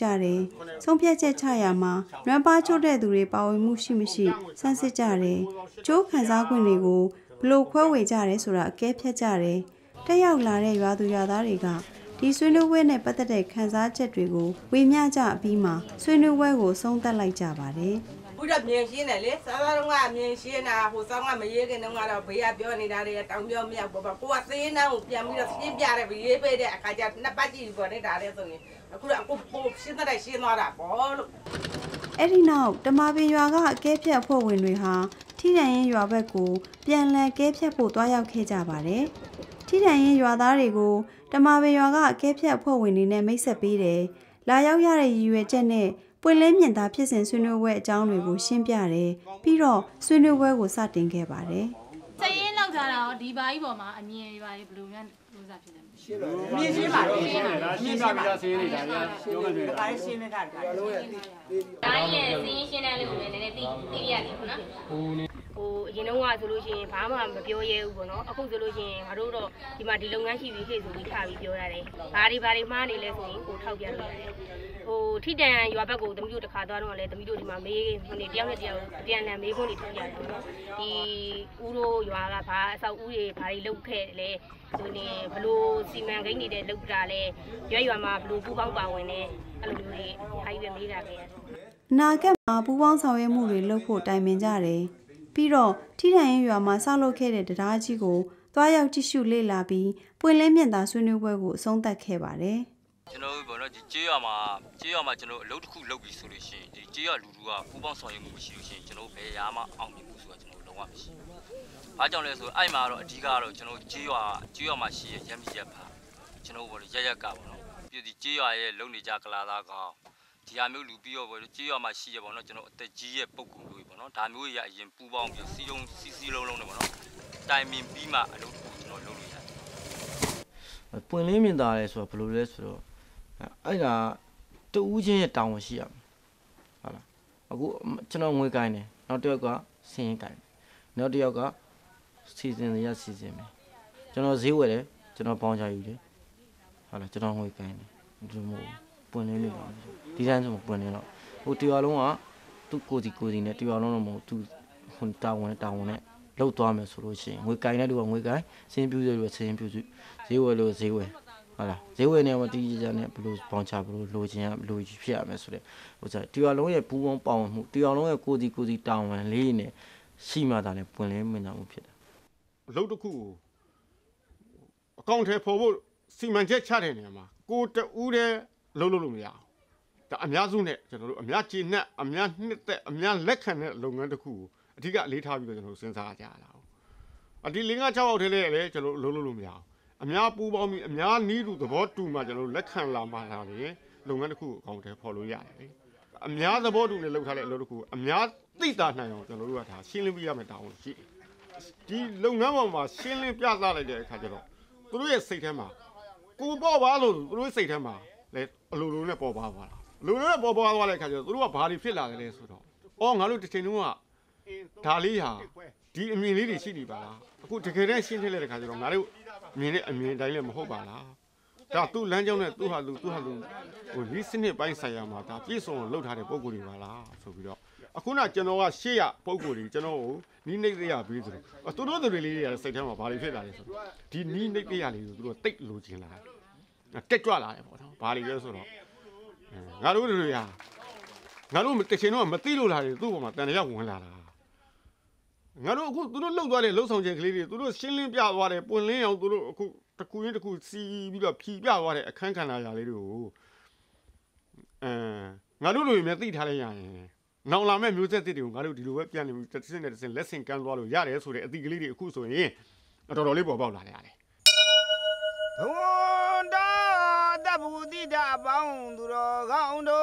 ကြတယ်ဆုံးဖြတ်ချက်ချရာမှာလွမ်းပါချို့တဲ့သူတွေပါဝင်မှုရှိမရှိစမ်းစစ်ကြတယ်ကျိုးခံစား권တွေကိုဘလို့ခွဲဝေကြတယ်ဆိုတာအကဲဖြတ်ကြတယ်တက်ရောက်လာတဲ့ရွာသူရွာသားတွေကဒီဆွေးနွေးပွဲနဲ့ပတ်သက်တဲ့ခံစားချက်တွေကိုဝေမျှကြပြီးမှဆွေးနွေးပွဲကိုဆုံးသက်လိုက်ကြပါတယ်ဘုရားမြင်ရှင်းတယ်လေစားစားတော့ကမြင်ရှင်းတာဟိုစောင်းကမရေးခင်တော့ကတော့ဘေးကပြောနေတာတွေတောင်ပြောမြောက်ပေါ့ကိုကသေးနှမ်းကိုပြန်ပြီးတော့ရှင်းပြတယ်ဘေးပေးတဲ့အခါကျနှစ်ပတ်ကြည့်ပေါ်နေတာလေဆိုရင်အခုတော့အခုပို့ရှင်းတဲ့ရှင်းသွားတာပေါ့လို့အဲ့ဒီနောက်တမာပင်ရွာကအကဲဖြတ်အဖွဲ့ဝင်တွေဟာထိတန်ရင်ရွာဘက်ကိုပြန်လည်ကဲဖြတ်ဖို့တွားရောက်ခဲ့ကြပါတယ်ထိတန်ရင်ရွာသားတွေကိုတမာပင်ရွာကအကဲဖြတ်အဖွဲ့ဝင်တွေနဲ့မိတ်ဆက်ပေးတယ်လာရောက်ရတဲ့ရည်ရွယ်ချက်နဲ့ပွင့်လင်းမြင်သာဖြစ်စဉ်ဆွေးနွေးပွဲအကြောင်းတွေကိုရှင်းပြတယ်ပြီးတော့ဆွေးနွေးပွဲကိုစတင်ခဲ့ပါတယ်စရင်လောက်ကြတာရောဒီဘာကြီးပေါ်မှာအမြင်ရွာတွေဘယ်လိုများလို့စားဖြစ်တယ်မြင်ရှင်းပါလေရှင်းပါပြီရှင်းပါပြီစရင်နေတာဗျာပြောမယ်ဆိုရင်ဒါရှင်းနေတာဒါရဲ့စရင်ရှင်းတယ်လို့လည်းနည်းနည်းသိရတယ်ပေါ့နော်ဟိုအရင်တော့ကဆိုလို့ရှိရင်ဘာမှမပြောရဲဘူးပေါ့နော်အခုဆိုလို့ရှိရင်ငါတို့တော့ဒီမှာဒီလုပ်ငန်းရှိပြီးခေဆိုပြီးထားပြီးပြောရတယ်ဘာတွေမှားနေလဲဆိုရင်ကိုထောက်ပြလို့ရတယ်ဟိုထိတန်ရွာဘက်ကိုသမီးတို့တစ်ခါသွားတော့လည်းသမီးတို့ဒီမှာမေးဟိုနေတယောက်နဲ့တယောက်ပြန်လည်မေးခွန်းတွေထုတ်ရတယ်ပေါ့နော်ဒီဦးတို့ရွာကဘာအဆောက်အဦတွေဘာတွေလုပ်ခဲ့လဲဒီနေဘလို့စီမံကိန်းတွေလုပ်တာလဲရွာမှာဘလို့ပူပေါင်းပါဝင်နေအဲ့လိုမျိုးတွေအားကြီးပဲမေးတာပဲနာကက်မှာပူပေါင်းဆောင်ရွက်မှုတွေလုပ်ဖို့တိုင်ပင်ကြတယ်ပြီးတော့ထိတန်ရင်ရွာမှာဆောက်လုပ်ခဲ့တဲ့တရားကြီးကိုသွားရောက်ကြည့်ရှုလေ့လာပြီးပွင့်လင်းမြင်သာဆွေးနွေးပွဲကိုအဆုံးသတ်ခဲ့ပါတယ်ကျွန်တော်ပေါ့နော်ဒီကြေးရွာမှာကျွန်တော်အလုပ်တစ်ခုလုပ်ပြီးဆိုလို့ရှိရင်ဒီကြေးရွာလူလူကပူပေါင်းဆောင်ရွက်မှုမရှိလို့ရှိရင်ကျွန်တော်ဘယ်ရာမှအောင်မြင်မှုဆိုတာကျွန်တော်လုံးဝမရှိဘူး။ဘာကြောင့်လဲဆိုအဲ့မှာတော့အဓိကတော့ကျွန်တော်ကြေးရွာမှာရှိရဲ့ရမ်းမြစ်ရပါကျွန်တော်ပေါ့ရက်ကပေါ့နော်ပြီးဒီကြေးရွာရဲ့လုံနေကြကလာသားကောင်ဒီဟာမျိုးလူပြီးတော့ပေါ့ကြေးရွာမှာရှိရပေါ့နော်ကျွန်တော်အသက်ကြီးရဲ့ပုံကူမျိုးပေါ့နော်ဒါမျိုးကြီးအရင်ပူပေါင်းပြီးစီလုံးလုံးနဲ့ပေါ့နော်တိုင်မင်ပြီးမှအလုပ်ကိုကျွန်တော်လုပ်လို့ရတယ်ပွင့်လင်းမြင်သာလဲဆိုတော့ဘယ်လိုလဲဆိုတော့အဲ့ဒါတူးချင်းရဲ့တောင်းဝန်ရှိရမယ်ဟုတ်လားအခုကျွန်တော်ငွေကိုင်းတယ်နောက်တစ်ယောက်ကစင်းရင်ကိုင်းတယ်နောက်တစ်ယောက်ကစီစဉ်ရစီစဉ်မယ်ကျွန်တော်ဈေးဝယ်တယ်ကျွန်တော်ပေါင်းချယူတယ်ဟုတ်လားကျွန်တော်ငွေကိုင်းတယ်ဒီမို့ပွင့်လင်းနေပါဒီတိုင်းဆိုပွင့်လင်းတော့ဟိုတရားလုံးကသူ့ကိုစီနဲ့တရားလုံးတော့မဟုတ်သူဟိုတာဝန်နဲ့လောက်သွားမယ်ဆိုလို့ရှိရင်ငွေကိုင်းတဲ့လူကငွေကိုင်းစင်းပြူတဲ့လူကစင်းပြူစုဈေးဝယ်လို့ဈေးဝယ်ဟုတ်လားဈေးဝယ်နေမှာတီးကြနဲ့ဘလို့ပေါင်ချဘလို့လိုချင်ရလိုဖြစ်ရမယ်ဆိုတဲ့ဟိုစားတရားလုံးရဲ့ပူပေါင်းပေါင်းမှုတရားလုံးရဲ့ကိုစီတောင်းဝန်လေးနဲ့ရှိမှသာလဲပွင့်လင်းမြင်သာမှုဖြစ်တယ်အလုပ်တစ်ခုကိုအကောင့်ထဲပေါ်ဖို့စီမံချက်ချတဲ့နေရာမှာကိုတူးတဲ့လုပ်လို့မရအောင်ဒါအများစုနဲ့ကျွန်တော်တို့အများကျေနပ်အများနှစ်သက်အများလက်ခံတဲ့လုပ်ငန်းတစ်ခုကိုအဓိကအလေးထားပြီးတော့ကျွန်တော်တို့စဉ်းစားကြရတာ။ဒီ5-6အောက်ထဲလည်းကျွန်တော်တို့လုပ်မရအောင်အများပူပေါင်းပြီးအများနီးတူသဘောတူမှကျွန်တော်တို့လက်ခံလာမှလာလေလုပ်ငန်းတစ်ခုကိုအကောင့်ထဲပေါ်လို့ရတယ်လေ။အများသဘောတူနဲ့လုပ်ထားတဲ့အလုပ်တစ်ခုအများသိတာနိုင်အောင်ကျွန်တော်တို့ကဒါရှင်းလင်းပြရမယ်တာဝန်ရှိတယ်။ဒီလုပ်ငန်းပေါ်မှာရှင်းလင်းပြသလိုက်တဲ့အခါကျတော့သူတို့ရဲ့စိတ်ထဲမှာကိုပေါ့ပါလို့သူတို့စိတ်ထဲမှာလေအလိုလိုနဲ့ပေါ်ပါသွားတာ။လိုလိုနဲ့ပေါ်သွားတဲ့အခါကျတော့သူတို့ကဘာတွေဖြစ်လာတယ်လဲဆိုတော့ငါတို့တစ်ချိန်တုန်းကဒါလေးဟာဒီအမြင်လေးတွေရှိနေပါလားအခုတကယ်တမ်းရှင်းထည့်လိုက်တဲ့ခါကျတော့ငါတို့မြင်တဲ့အမြင်တိုင်းလည်းမဟုတ်ပါလားဒါသူ့လမ်းကြောင်းနဲ့သူ့ဟာလူဟိုဒီစနစ်ပိုင်းဆိုင်ရာမှာဒါပြည့်စုံလှုပ်ထားတဲ့ပုံကိုယ်တွေပါလားဆိုပြီးတော့အခုနကျွန်တော်ကရှေ့ရပုံကိုယ်တွေကျွန်တော်ကိုနီးနှိမ့်ရပေးသလိုသူတို့တွေလေးတွေစိတ်ထဲမှာဘာတွေဖြစ်လာလဲဆိုတော့ဒီနီးနှိမ့်ရလေးကိုသူတို့တိတ်လိုချင်လာတက်ကြွလာတယ်ပေါ့နော်ဘာတွေလဲဆိုတော့ငါတို့တွေကငါတို့တချင်တော့မသိလို့လာတယ်သူ့ပေါ်မှာတန်တရားဝင်လာတာငါတို့အခုသူတို့လှုပ်သွားတဲ့လှုပ်ဆောင်ခြင်းကလေးတွေသူတို့ရှင်းလင်းပြသွားတယ်ပွင့်လင်းအောင်သူတို့အခုတစ်ခုချင်းတစ်ခုစီးပြီးတော့ဖြီးပြသွားတဲ့အခန်းကဏ္ဍရာလေးတွေကိုငါတို့လူတွေမြသိထားလိုက်ရရင်နောင်လာမဲ့မျိုးဆက်သစ်တွေကိုငါတို့ဒီလိုပဲပြန်နေပြီးတစ်စင်းနဲ့တစ်စင်းလက်ဆင့်ကမ်းသွားလို့ရတယ်ဆိုတဲ့အသည့်ကလေးတွေအခုဆိုရင်တော်တော်လေးပေါ်ပေါက်လာတယ်ဘဝန္တာတဘူတိတာပေါင်းသူတော်ကောင်းတို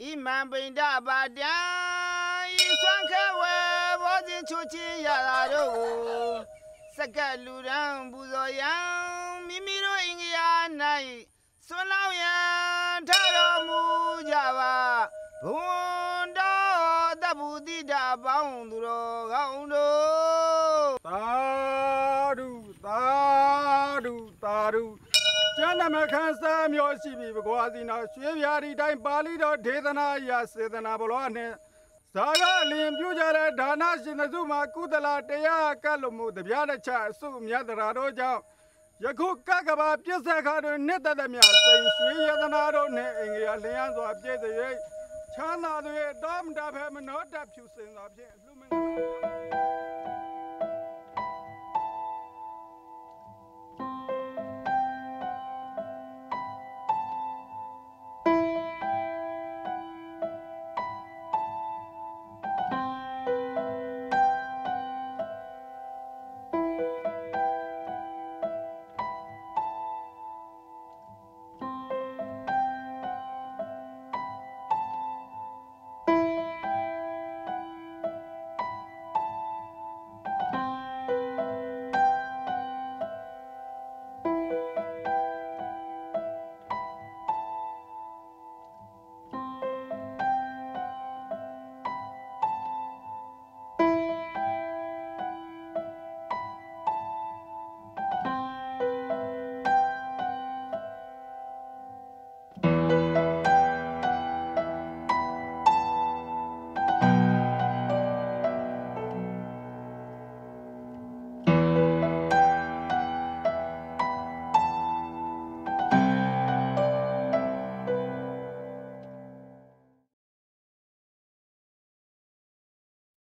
့ဣမံပိန္ဒပါတံဤဆွမ်းခဲဝဲဘောဇင်ချိုချင်းရတာတို့ကိုစက္ကလူရန်ပူဇော်ရန်မိမိတို့အင်္ဂယာ၌ဆွမ်းလောင်းရန်ထတော်မူကြပါဘဝန္တာတဘူတိတာပေါင်းသူတော်ကောင်းတို့သာဓုကျမ်းနာ မခန်းစားမျိုးရှိပြီဘကွာစီနာရွှေပြာဒီတိုင်းပါဠိတော်ဒေသနာရစေတနာဘလောနဲ့ဇာကအလင်ပြုကြတဲ့ဒါနရှင်သစုမှာကုသလတရားကတ်လို့မှုတပြားတစ်ချက်အစုမြတ်တရားတို့ကြောင့်ယခုကကဘာပြစ္ဆက်ခါတွင်နှစ်သက်သမျှစိန်ရွှေယတနာတို့နှင့်အင်္ဂါလျှမ်းစွာပြည့်စုံ၍ချမ်းသာသောတောမတဖဲမနောတဖြူစင်စွာဖြင့်လူမင်္ဂလာ